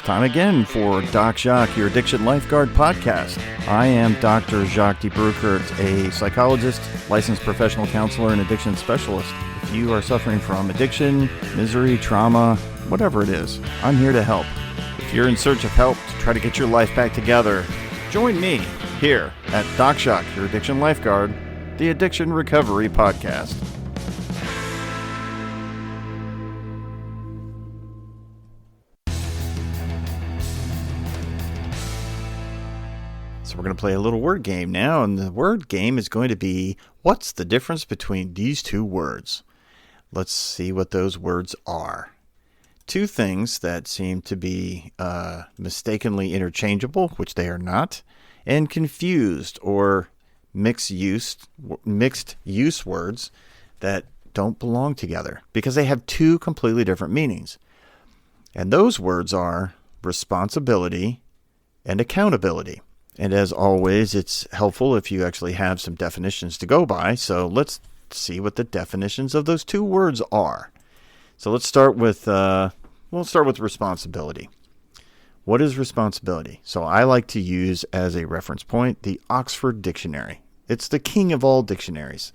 time again for Doc Jacques, your Addiction Lifeguard podcast. I am Dr. Jacques de Broekert, a psychologist, licensed professional counselor, and addiction specialist. If you are suffering from addiction, misery, trauma, whatever it is, I'm here to help. If you're in search of help to try to get your life back together, join me here at Doc Jacques, your Addiction Lifeguard, the Addiction Recovery Podcast. So we're going to play a little word game now, and the word game is going to be, what's the difference between these two words? Let's see what those words are. Two things that seem to be mistakenly interchangeable, which they are not, and confused or mixed use words that don't belong together because they have two completely different meanings. And those words are responsibility and accountability. And as always, it's helpful if you actually have some definitions to go by. So let's see what the definitions of those two words are. So let's start with responsibility. What is responsibility? So I like to use as a reference point the Oxford Dictionary. It's the king of all dictionaries.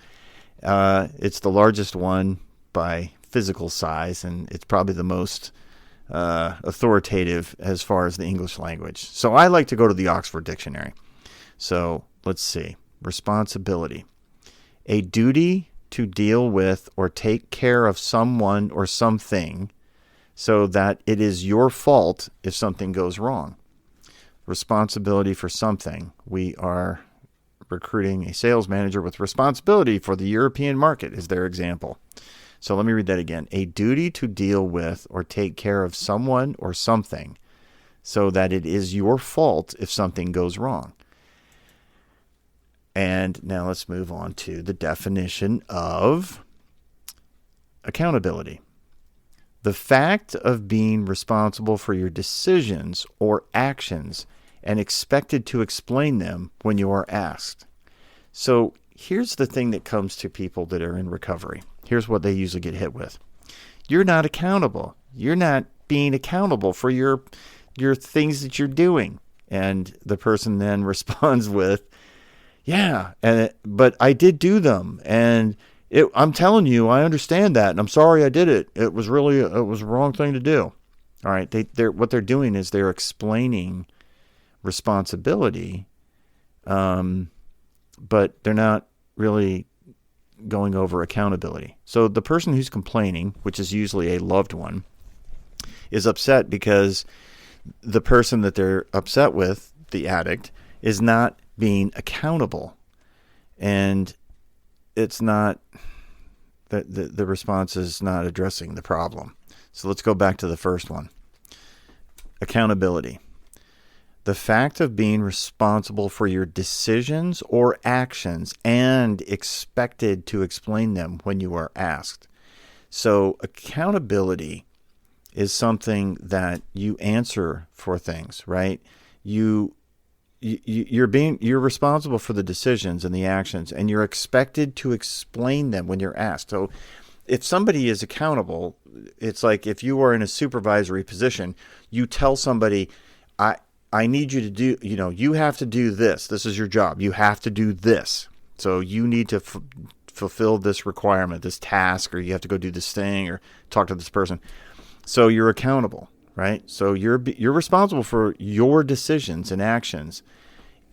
It's the largest one by physical size, and it's probably the most authoritative as far as the English language. So I like to go to the Oxford Dictionary. So let's see. Responsibility. A duty to deal with or take care of someone or something so that it is your fault if something goes wrong. Responsibility for something. We are recruiting a sales manager with responsibility for the European market is their example. So let me read that again. A duty to deal with or take care of someone or something so that it is your fault if something goes wrong. And now let's move on to the definition of accountability. The fact of being responsible for your decisions or actions and expected to explain them when you are asked. So here's the thing that comes to people that are in recovery. Here's what they usually get hit with. You're not accountable. You're not being accountable for your things that you're doing. And the person then responds with, yeah, but I did do them. And I'm telling you, I understand that. And I'm sorry I did it. It was the wrong thing to do. All right. What they're doing is they're explaining responsibility, but they're not really going over accountability. So the person who's complaining, which is usually a loved one, is upset because the person that they're upset with, the addict, is not being accountable. And it's not that the response is not addressing the problem. So let's go back to the first one. Accountability. The fact of being responsible for your decisions or actions and expected to explain them when you are asked. So accountability is something that you answer for things, right? You're responsible for the decisions and the actions, and you're expected to explain them when you're asked. So if somebody is accountable, it's like if you are in a supervisory position, you tell somebody, I need you to do, you have to do this. This is your job. You have to do this. So you need to fulfill this requirement, this task, or you have to go do this thing or talk to this person. So you're accountable, right? So you're responsible for your decisions and actions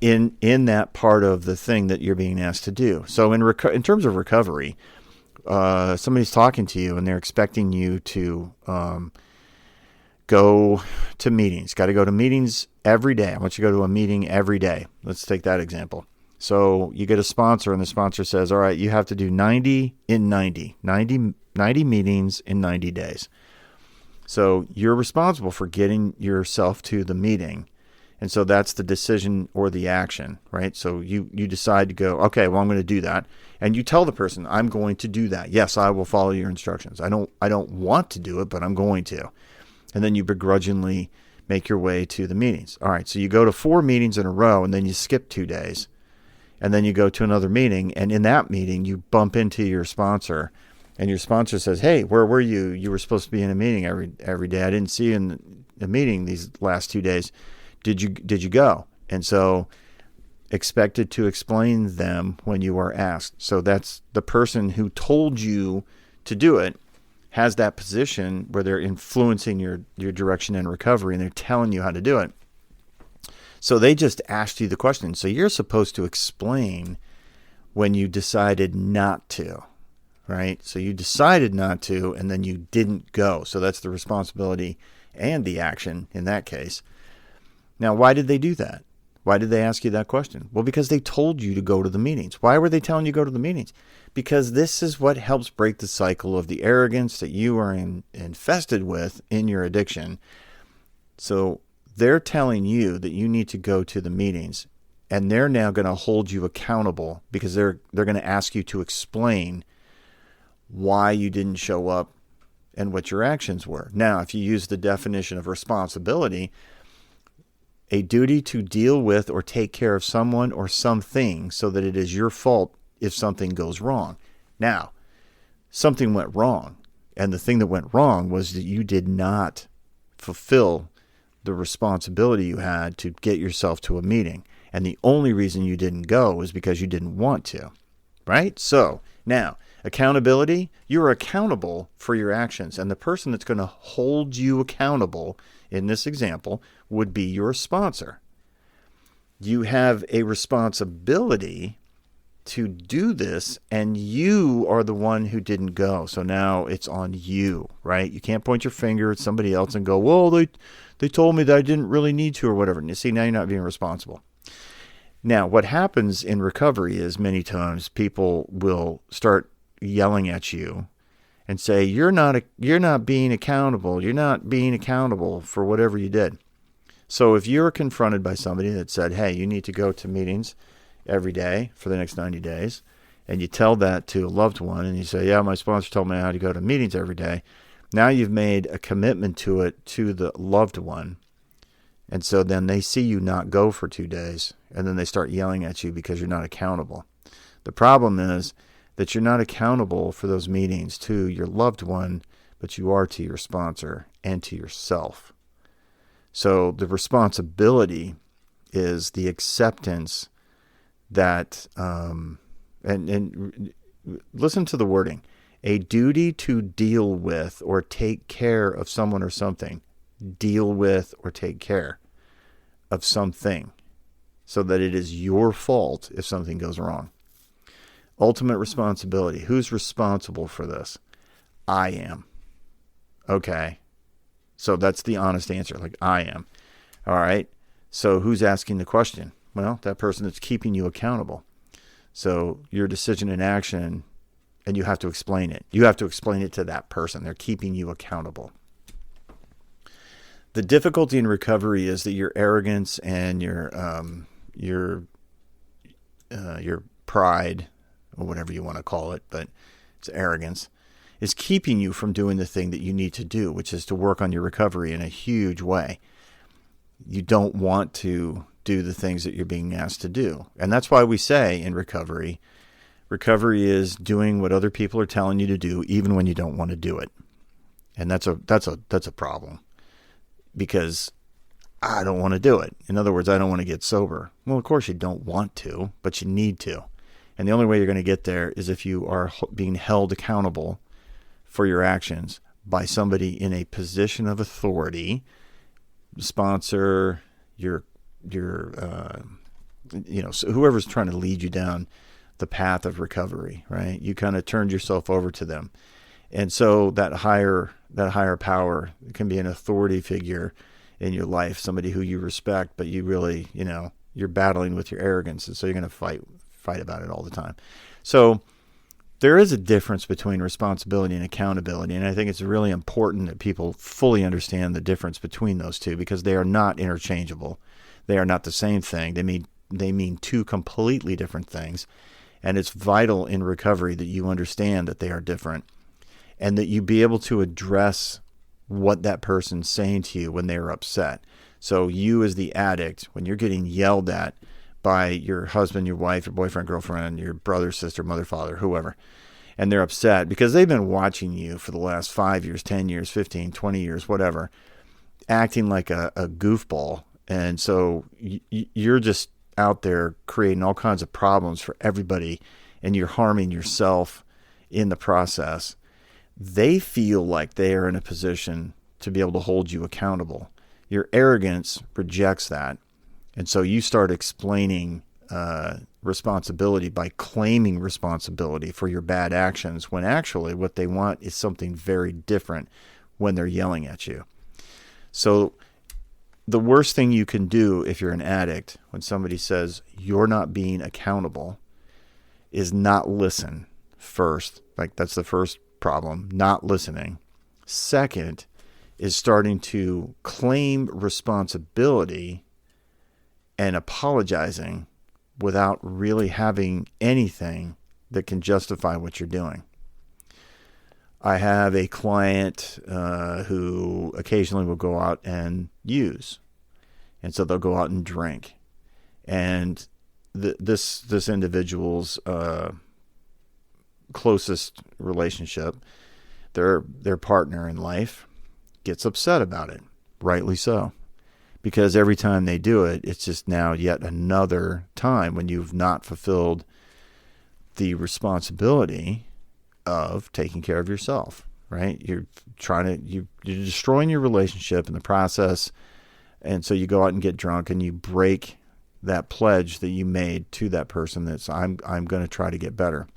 in that part of the thing that you're being asked to do. So in terms of recovery, somebody's talking to you and they're expecting you to go to meetings. Got to go to meetings every day. I want you to go to a meeting every day. Let's take that example. So you get a sponsor and the sponsor says, all right, you have to do 90 meetings in 90 days. So you're responsible for getting yourself to the meeting. And so that's the decision or the action, right? So you decide to go, okay, well, I'm going to do that. And you tell the person, I'm going to do that. Yes, I will follow your instructions. I don't want to do it, but I'm going to. And then you begrudgingly make your way to the meetings. All right, so you go to 4 meetings in a row, and then you skip 2 days. And then you go to another meeting, and in that meeting, you bump into your sponsor, and your sponsor says, hey, where were you? You were supposed to be in a meeting every day. I didn't see you a meeting these last 2 days. Did you go? And so expected to explain them when you are asked. So that's the person who told you to do it has that position where they're influencing your direction and recovery, and they're telling you how to do it. So they just asked you the question. So you're supposed to explain when you decided not to, right? So you decided not to, and then you didn't go. So that's the responsibility and the action in that case. Now, why did they do that? Why did they ask you that question? Well, because they told you to go to the meetings. Why were they telling you to go to the meetings? Because this is what helps break the cycle of the arrogance that you are infested with in your addiction. So they're telling you that you need to go to the meetings, and they're now going to hold you accountable because they're going to ask you to explain why you didn't show up and what your actions were. Now, if you use the definition of responsibility, a duty to deal with or take care of someone or something so that it is your fault if something goes wrong. Now, something went wrong, and the thing that went wrong was that you did not fulfill the responsibility you had to get yourself to a meeting. And the only reason you didn't go is because you didn't want to, right? So now, accountability, you're accountable for your actions. And the person that's going to hold you accountable in this example would be your sponsor. You have a responsibility to do this, and you are the one who didn't go. So now it's on you, right? You can't point your finger at somebody else and go, well, they told me that I didn't really need to or whatever. And you see, now you're not being responsible. Now, what happens in recovery is many times people will start yelling at you and say, you're not being accountable. You're not being accountable for whatever you did. So if you're confronted by somebody that said, hey, you need to go to meetings every day for the next 90 days, and you tell that to a loved one, and you say, yeah, my sponsor told me how to go to meetings every day. Now you've made a commitment to it to the loved one. And so then they see you not go for 2 days, and then they start yelling at you because you're not accountable. The problem is that you're not accountable for those meetings to your loved one, but you are to your sponsor and to yourself. So the responsibility is the acceptance that, and listen to the wording, a duty to deal with or take care of someone or something. Deal with or take care of something so that it is your fault if something goes wrong. Ultimate responsibility. Who's responsible for this? I am. Okay. So that's the honest answer. Like, I am. All right. So who's asking the question? Well, that person that's keeping you accountable. So your decision and action, and you have to explain it. You have to explain it to that person. They're keeping you accountable. The difficulty in recovery is that your arrogance and your pride, or whatever you want to call it, but it's arrogance, is keeping you from doing the thing that you need to do, which is to work on your recovery in a huge way. You don't want to do the things that you're being asked to do. And that's why we say in recovery is doing what other people are telling you to do, even when you don't want to do it. And that's a problem, because I don't want to do it. In other words, I don't want to get sober. Well, of course you don't want to, but you need to. And the only way you're going to get there is if you are being held accountable for your actions by somebody in a position of authority, sponsor, so whoever's trying to lead you down the path of recovery, right? You kind of turned yourself over to them. And so that higher power can be an authority figure in your life, somebody who you respect, but you really, you're battling with your arrogance. And so you're going to fight about it all the time. So there is a difference between responsibility and accountability. And I think it's really important that people fully understand the difference between those two, because they are not interchangeable. They are not the same thing. They mean two completely different things. And it's vital in recovery that you understand that they are different, and that you be able to address what that person's saying to you when they're upset. So you as the addict, when you're getting yelled at by your husband, your wife, your boyfriend, girlfriend, your brother, sister, mother, father, whoever, and they're upset because they've been watching you for the last 5 years, 10 years, 15, 20 years, whatever, acting like a goofball. And so you're just out there creating all kinds of problems for everybody, and you're harming yourself in the process. They feel like they are in a position to be able to hold you accountable. Your arrogance rejects that. And so you start explaining responsibility by claiming responsibility for your bad actions, when actually what they want is something very different when they're yelling at you. So the worst thing you can do if you're an addict, when somebody says you're not being accountable, is not listen first. Like, that's the first problem, not listening. Second is starting to claim responsibility and apologizing without really having anything that can justify what you're doing. I have a client who occasionally will go out and use. And so they'll go out and drink. And this individual's closest relationship, their partner in life, gets upset about it. Rightly so. Because every time they do it, it's just now yet another time when you've not fulfilled the responsibility of taking care of yourself, right? You're destroying your relationship in the process. And so you go out and get drunk and you break that pledge that you made to that person that's, I'm going to try to get better.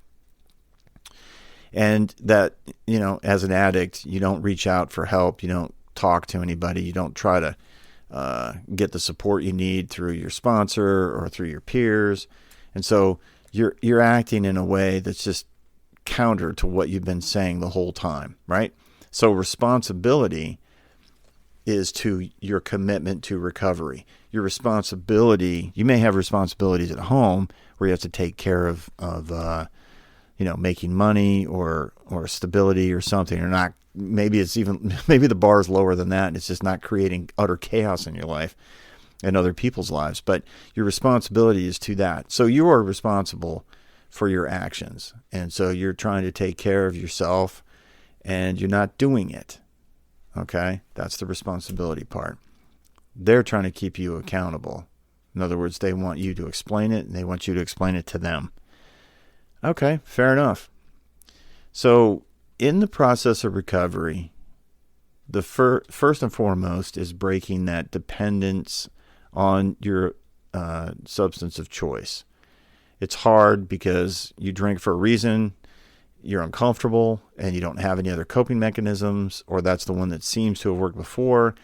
And that, as an addict, you don't reach out for help. You don't talk to anybody. You don't try to get the support you need through your sponsor or through your peers. And so you're acting in a way that's just counter to what you've been saying the whole time, right? So responsibility is to your commitment to recovery. Your responsibility, you may have responsibilities at home where you have to take care of making money or stability or something, or not. Maybe the bar is lower than that, and it's just not creating utter chaos in your life and other people's lives. But your responsibility is to that. So you are responsible for your actions. And so you're trying to take care of yourself and you're not doing it. Okay? That's the responsibility part. They're trying to keep you accountable. In other words, they want you to explain it and they want you to explain it to them. Okay, fair enough. So in the process of recovery, the first and foremost is breaking that dependence on your substance of choice. It's hard because you drink for a reason, you're uncomfortable, and you don't have any other coping mechanisms, or that's the one that seems to have worked before.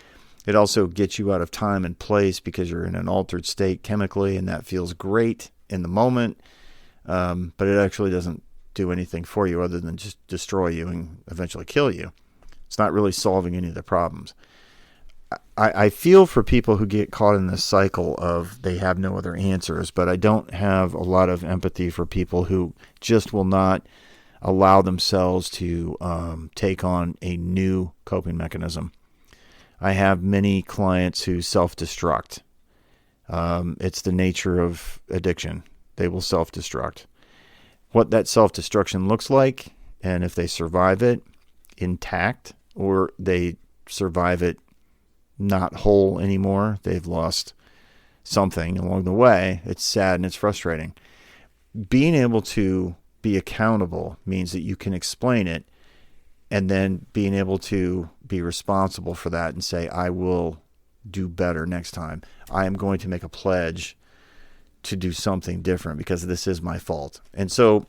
It also gets you out of time and place because you're in an altered state chemically, and that feels great in the moment, but it actually doesn't do anything for you other than just destroy you and eventually kill you. It's not really solving any of the problems. I feel for people who get caught in this cycle of they have no other answers, but I don't have a lot of empathy for people who just will not allow themselves to take on a new coping mechanism. I have many clients who self-destruct. It's the nature of addiction. They will self-destruct. What that self-destruction looks like, and if they survive it intact or they survive it not whole anymore, they've lost something along the way, it's sad and it's frustrating. Being able to be accountable means that you can explain it and then being able to be responsible for that and say, I will do better next time. I am going to make a pledge to do something different because this is my fault. And so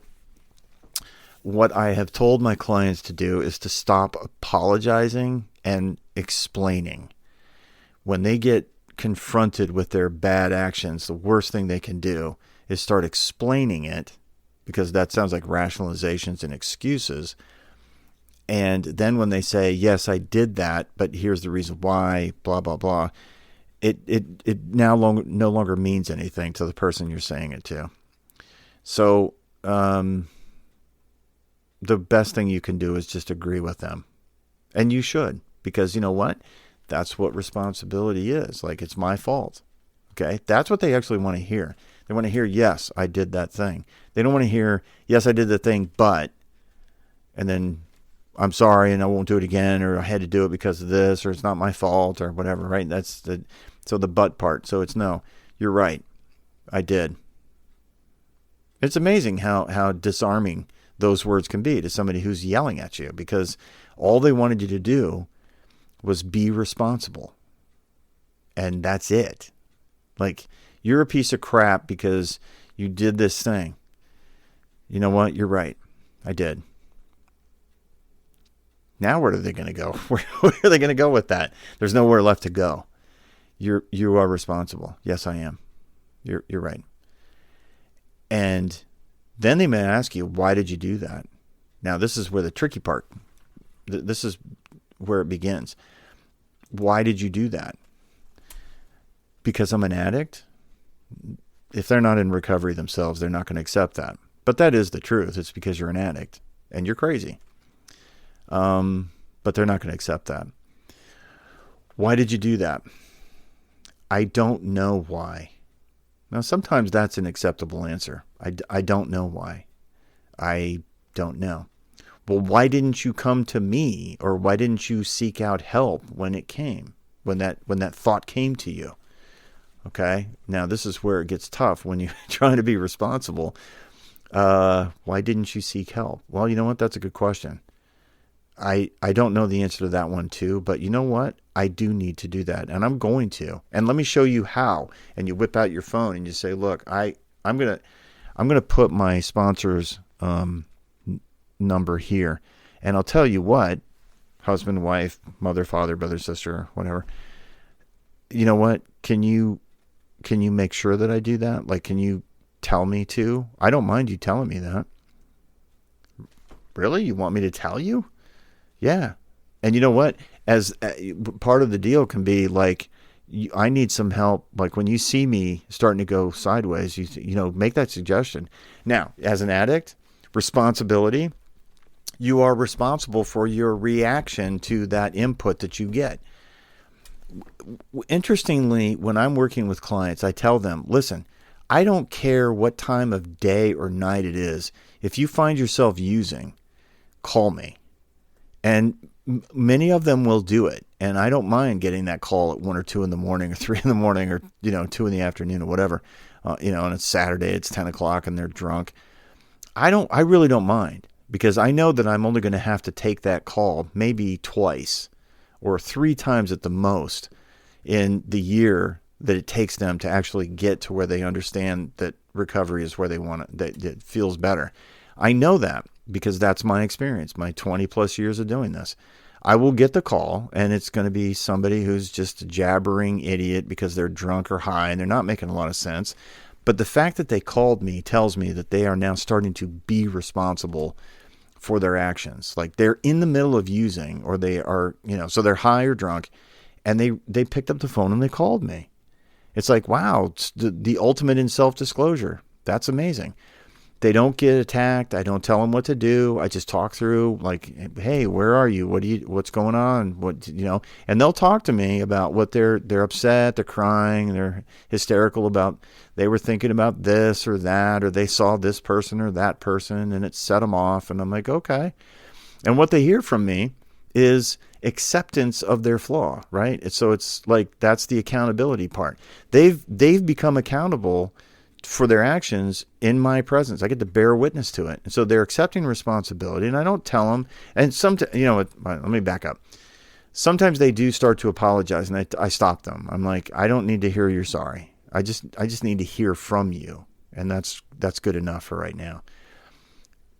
what I have told my clients to do is to stop apologizing and explaining. When they get confronted with their bad actions, the worst thing they can do is start explaining it, because that sounds like rationalizations and excuses. And then when they say, yes, I did that, but here's the reason why, blah, blah, blah, it now no longer means anything to the person you're saying it to. So the best thing you can do is just agree with them. And you should, because you know what? That's what responsibility is. Like, it's my fault. Okay? That's what they actually want to hear. They want to hear, yes, I did that thing. They don't want to hear, yes, I did the thing, but, and then I'm sorry and I won't do it again, or I had to do it because of this, or it's not my fault, or whatever, right? So the but part. So it's no, you're right. I did. It's amazing how disarming those words can be to somebody who's yelling at you, because all they wanted you to do was be responsible. And that's it. Like, you're a piece of crap because you did this thing. You know what? You're right. I did. Now where are they going to go? Where are they going to go with that? There's nowhere left to go. You are responsible. Yes, I am. You're right. And then they may ask you, why did you do that? Now, this is where the tricky part, this is where it begins. Why did you do that? Because I'm an addict? If they're not in recovery themselves, they're not going to accept that. But that is the truth. It's because you're an addict and you're crazy. But they're not going to accept that. Why did you do that? I don't know why. Now, sometimes that's an acceptable answer. I don't know why. I don't know. Well, why didn't you come to me, or why didn't you seek out help when it came, when that thought came to you? Okay. Now, this is where it gets tough when you're trying to be responsible. Why didn't you seek help? Well, you know what? That's a good question. I don't know the answer to that one too, but you know what? I do need to do that, and I'm going to. And let me show you how. And you whip out your phone and you say, "Look, I'm gonna put my sponsor's number here, and I'll tell you what, husband, wife, mother, father, brother, sister, whatever. You know what? Can you make sure that I do that? Like, can you tell me to? I don't mind you telling me that." Really? You want me to tell you? Yeah. And you know what? As part of the deal can be like, I need some help. Like, when you see me starting to go sideways, you know, make that suggestion. Now, as an addict, responsibility, you are responsible for your reaction to that input that you get. Interestingly, when I'm working with clients, I tell them, listen, I don't care what time of day or night it is. If you find yourself using, call me. And many of them will do it. And I don't mind getting that call at 1 or 2 in the morning, or 3 in the morning, or, 2 in the afternoon, or whatever. And it's Saturday, it's 10 o'clock and they're drunk. I really don't mind, because I know that I'm only going to have to take that call maybe twice or 3 times at the most in the year that it takes them to actually get to where they understand that recovery is where they want it, that it feels better. I know that because that's my experience, my 20 plus years of doing this. I will get the call, and it's going to be somebody who's just a jabbering idiot because they're drunk or high and they're not making a lot of sense. But the fact that they called me tells me that they are now starting to be responsible for their actions. Like, they're in the middle of using, or they are, so they're high or drunk, and they picked up the phone and they called me. It's like, wow, it's the ultimate in self-disclosure. That's amazing. They don't get attacked. I don't tell them what to do. I just talk through, like, hey, where are you? What's going on? And they'll talk to me about what they're upset, they're crying, they're hysterical about, they were thinking about this or that, or they saw this person or that person and it set them off. And I'm like, okay. And what they hear from me is acceptance of their flaw, right? And so it's like, that's the accountability part. They've become accountable for their actions in my presence. I get to bear witness to it. And so they're accepting responsibility, and I don't tell them. And let me back up. Sometimes they do start to apologize, and I stop them. I'm like, I don't need to hear you're sorry. I just need to hear from you. And that's good enough for right now.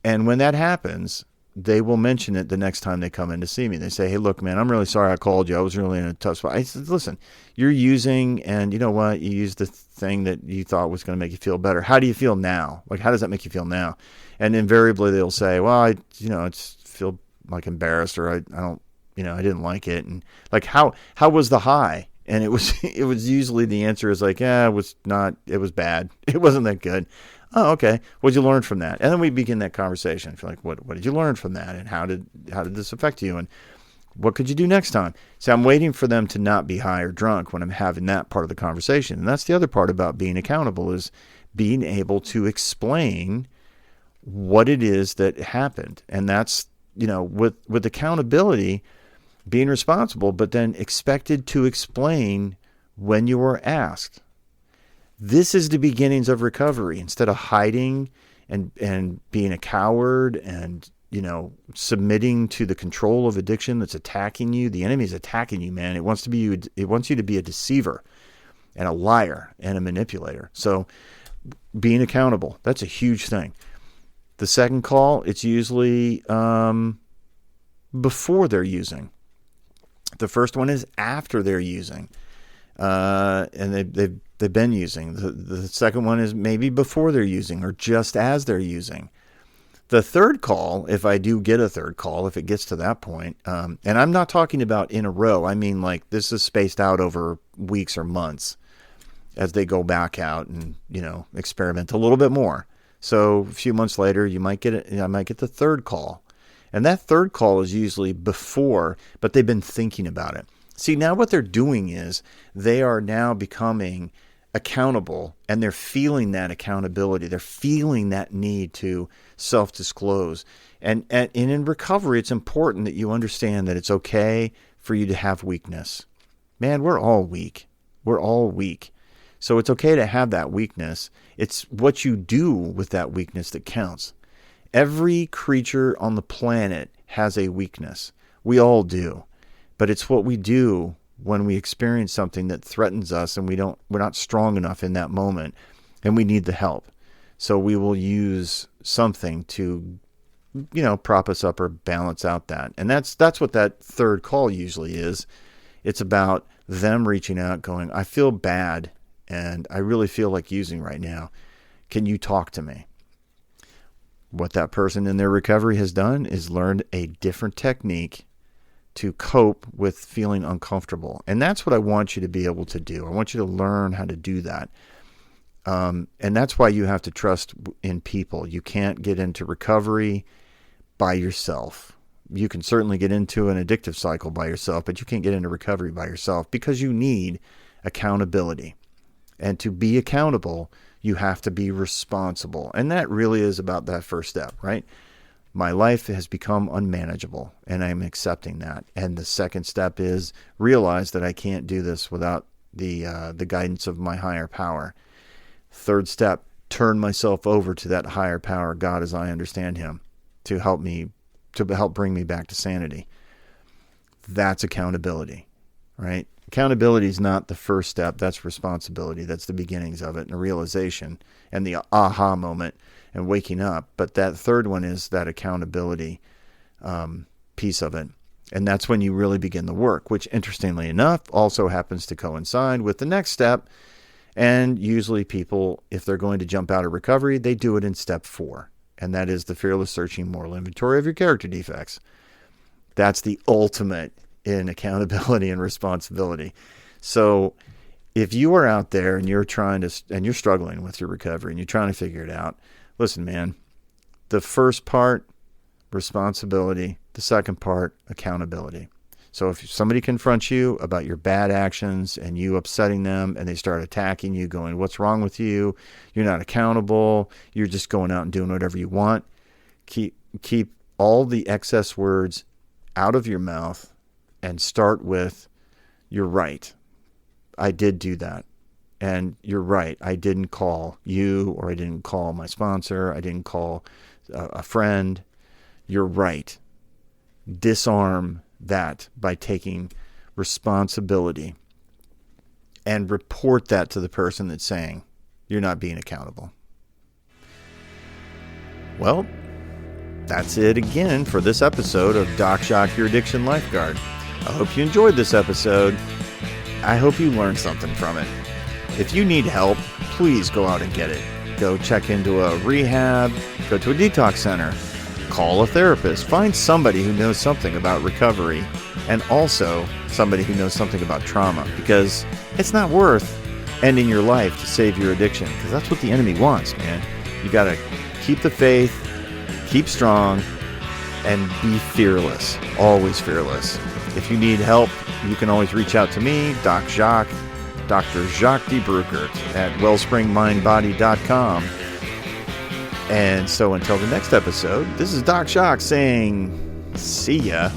And when that happens, they will mention it the next time they come in to see me. They say, hey, look, man, I'm really sorry I called you. I was really in a tough spot. I said, listen, you're using, and you know what? You used the thing that you thought was going to make you feel better. How do you feel now? Like, how does that make you feel now? And invariably they'll say, well, I just feel like embarrassed, or I don't, I didn't like it. And like, how was the high? And it was usually the answer is like, it was bad. It wasn't that good. Oh, okay. What'd you learn from that? And then we begin that conversation. Feel like, what did you learn from that? And how did this affect you? And what could you do next time? So I'm waiting for them to not be high or drunk when I'm having that part of the conversation. And that's the other part about being accountable, is being able to explain what it is that happened. And that's with accountability, being responsible, but then expected to explain when you were asked. This is the beginnings of recovery. Instead of hiding and being a coward and, submitting to the control of addiction that's attacking you. The enemy is attacking you, man. It wants you to be a deceiver and a liar and a manipulator. So being accountable, that's a huge thing. The second call, it's usually before they're using. The first one is after they're using, and they've been using. The second one is maybe before they're using or just as they're using. The third call, if I do get a third call, if it gets to that point, and I'm not talking about in a row. I mean, like, this is spaced out over weeks or months as they go back out and, experiment a little bit more. So a few months later, I might get the third call. And that third call is usually before, but they've been thinking about it. See, now what they're doing is they are now becoming accountable, and they're feeling that accountability. They're feeling that need to self-disclose. And in recovery, it's important that you understand that it's okay for you to have weakness. Man, we're all weak. We're all weak. So it's okay to have that weakness. It's what you do with that weakness that counts. Every creature on the planet has a weakness. We all do. But it's what we do when we experience something that threatens us and we're not strong enough in that moment and we need the help. So we will use something to, prop us up or balance out that. And that's what that third call usually is. It's about them reaching out going, I feel bad and I really feel like using right now. Can you talk to me? What that person in their recovery has done is learned a different technique to cope with feeling uncomfortable. And that's what I want you to be able to do. I want you to learn how to do that. And that's why you have to trust in people. You can't get into recovery by yourself. You can certainly get into an addictive cycle by yourself, but you can't get into recovery by yourself because you need accountability. And to be accountable, you have to be responsible. And that really is about that first step, right? My life has become unmanageable, and I'm accepting that. And the second step is realize that I can't do this without the guidance of my higher power. Third step, turn myself over to that higher power, God as I understand him, to help bring me back to sanity. That's accountability, right? Accountability is not the first step. That's responsibility. That's the beginnings of it and the realization and the aha moment and waking up. But that third one is that accountability piece of it. And that's when you really begin the work, which interestingly enough also happens to coincide with the next step. And usually people, if they're going to jump out of recovery, they do it in step 4. And that is the fearless searching moral inventory of your character defects. That's the ultimate in accountability and responsibility. So if you are out there and you're struggling with your recovery and you're trying to figure it out, listen, man, the first part, responsibility. The second part, accountability. So if somebody confronts you about your bad actions and you upsetting them and they start attacking you going, what's wrong with you? You're not accountable. You're just going out and doing whatever you want. Keep all the excess words out of your mouth and start with, you're right. I did do that. And you're right. I didn't call you, or I didn't call my sponsor. I didn't call a friend. You're right. Disarm that by taking responsibility and report that to the person that's saying you're not being accountable. Well, that's it again for this episode of Doc Jacques, Your Addiction Lifeguard. I hope you enjoyed this episode. I hope you learned something from it. If you need help, please go out and get it. Go check into a rehab, go to a detox center, call a therapist, find somebody who knows something about recovery, and also somebody who knows something about trauma, because it's not worth ending your life to save your addiction, because that's what the enemy wants, man. You got to keep the faith, keep strong, and be fearless, always fearless. If you need help, you can always reach out to me, Doc Jacques, Dr. Jacques de Bruckert at wellspringmindbody.com. And so until the next episode, this is Doc Jacques saying, See ya.